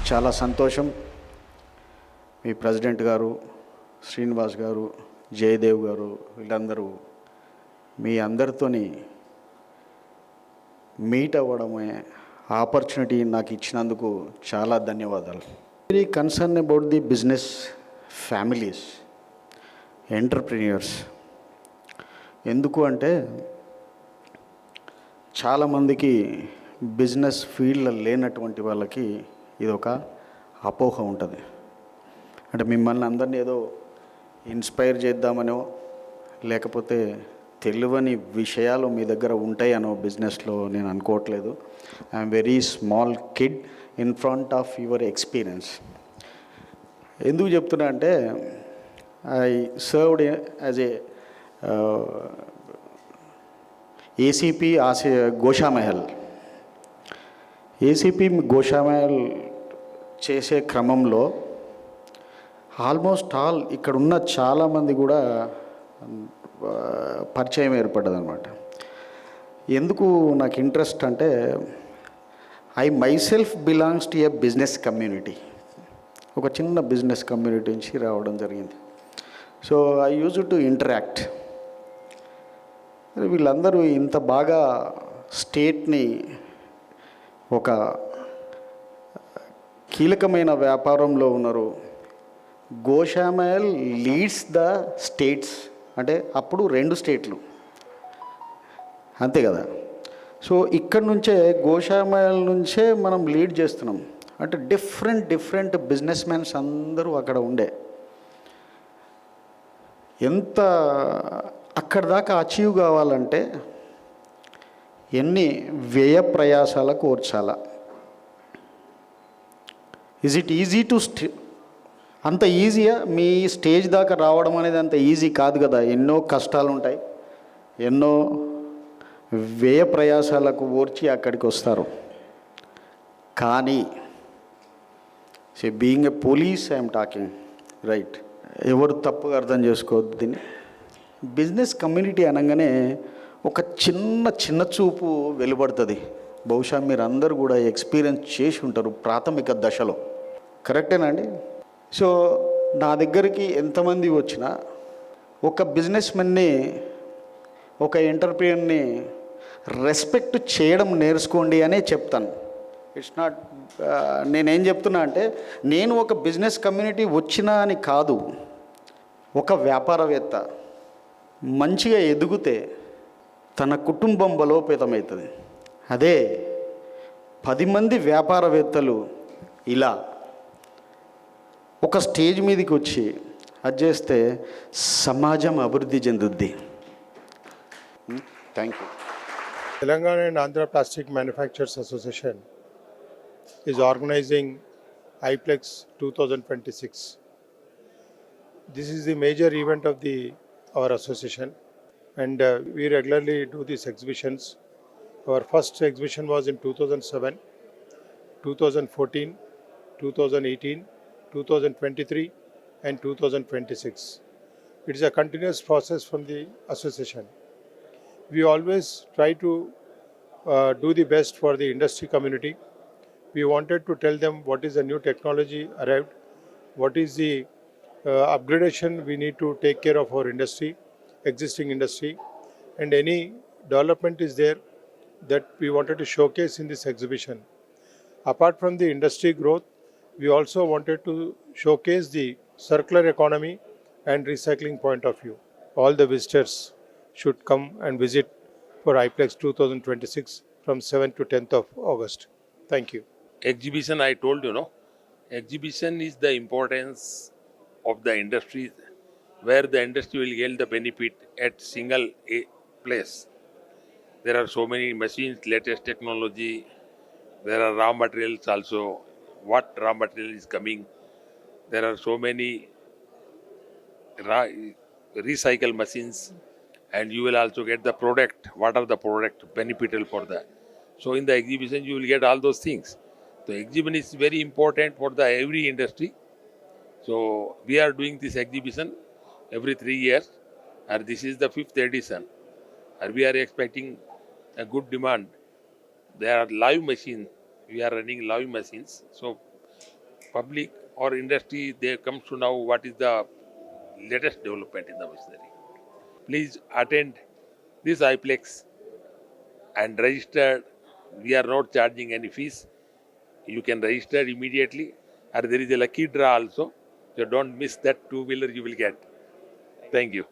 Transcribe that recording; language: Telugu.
చాలా సంతోషం. మీ ప్రెసిడెంట్ గారు, శ్రీనివాస్ గారు, జయదేవ్ గారు, వీళ్ళందరూ మీ అందరితోని మీట్ అవ్వడమే ఆపర్చునిటీ నాకు ఇచ్చినందుకు చాలా ధన్యవాదాలు. Very concern about the business families, entrepreneurs. ఎందుకు అంటే చాలామందికి బిజినెస్ ఫీల్డ్లో లేనటువంటి వాళ్ళకి ఇది ఒక అపోహ ఉంటుంది. అంటే మిమ్మల్ని అందరినీ ఏదో ఇన్స్పైర్ చేద్దామనో, లేకపోతే తెలియని విషయాలు మీ దగ్గర ఉంటాయనో బిజినెస్లో నేను అనుకోవట్లేదు. I'm very small kid in front of your experience. ఎందుకు చెప్తున్నా అంటే I served as a ACP Goshamahal. ACP Goshamahal చేసే క్రమంలో ఆల్మోస్ట్ ఆల్ ఇక్కడున్న చాలామంది కూడా పరిచయం ఏర్పడ్డదనమాట. ఎందుకు నాకు ఇంట్రెస్ట్ అంటే I myself belongs to A business community. ఒక చిన్న బిజినెస్ కమ్యూనిటీ నుంచి రావడం జరిగింది. So I use to interact. వీళ్ళందరూ ఇంత బాగా స్టేట్ని ఒక కీలకమైన వ్యాపారంలో ఉన్నారు. గోషామహల్ లీడ్స్ ద స్టేట్స్, అంటే అప్పుడు 2 స్టేట్లు అంతే కదా. సో ఇక్కడ నుంచే గోషామహల్ నుంచే మనం లీడ్ చేస్తున్నాం. అంటే డిఫరెంట్ బిజినెస్ మ్యాన్స్ అందరూ అక్కడ ఉండే. ఎంత అక్కడ దాకా అచీవ్ కావాలంటే ఎన్ని వ్యయ ప్రయాసాలకు ఓర్చాలా. ఈజ్ ఇట్ ఈజీ టు అంత ఈజీయా? మీ స్టేజ్ దాకా రావడం అనేది అంత ఈజీ కాదు కదా. ఎన్నో కష్టాలు ఉంటాయి, ఎన్నో వ్యయ ప్రయాసాలకు ఓర్చి అక్కడికి వస్తారు. కానీ being a police I'm talking right, ఎవరు తప్పుగా అర్థం చేసుకోవద్దు దీన్ని. బిజినెస్ కమ్యూనిటీ అనగానే ఒక చిన్న చూపు వెలువడుతుంది. బహుశా మీరు అందరూ కూడా ఎక్స్పీరియన్స్ చేసి ఉంటారు ప్రాథమిక దశలో. కరెక్టేనా అండి? సో నా దగ్గరికి ఎంతమంది వచ్చినా ఒక బిజినెస్మెన్ని, ఒక ఎంటర్ప్రీనర్ని రెస్పెక్ట్ చేయడం నేర్చుకోండి అనే చెప్తాను. ఇట్స్ నాట్ నేనేం చెప్తున్నా అంటే నేను ఒక బిజినెస్ కమ్యూనిటీ వచ్చినా అని కాదు. ఒక వ్యాపారవేత్త మంచిగా ఎదిగితే తన కుటుంబం బలోపేతమవుతుంది. అదే 10 మంది వ్యాపారవేత్తలు ఇలా ఒక స్టేజ్ మీదకి వచ్చి అది చేస్తే సమాజం అభివృద్ధి చెందుద్ది. Thank you. Telangana and Andhra Plastic Manufacturers Association is organizing IPLEX 2026. This is the major event of our association, and we regularly do these exhibitions. Our first exhibition was in 2007, 2014, 2018, 2023 and 2026. It is a continuous process from the association. We always try to do the best for the industry community. We wanted to tell them what is the new technology arrived, what is the upgradation we need to take care of our industry, existing industry, and any development is there, that we wanted to showcase in this exhibition. Apart from the industry growth, we also wanted to showcase the circular economy and recycling point of view. All the visitors should come and visit for IPLEX 2026 from 7th to 10th of August. Thank you. Exhibition, I told you, no? Exhibition is the importance of the industry, where the industry will get the benefit at single place. There are so many machines, latest technology. There are raw materials also. What raw material is coming? There are so many recycle machines, and you will also get the product. What are the product beneficial for that? So in the exhibition, you will get all those things. The exhibition is very important for the every industry. So we are doing this exhibition every 3 years, and this is the 5th edition. And we are expecting a good demand. There are live machines. We are running live machines. So public or industry, they come to know what is the latest development in the machinery. Please attend this IPLEX and register. We are not charging any fees. You can register immediately, and there is a lucky draw also. So don't miss that two-wheeler you will get. Thank you.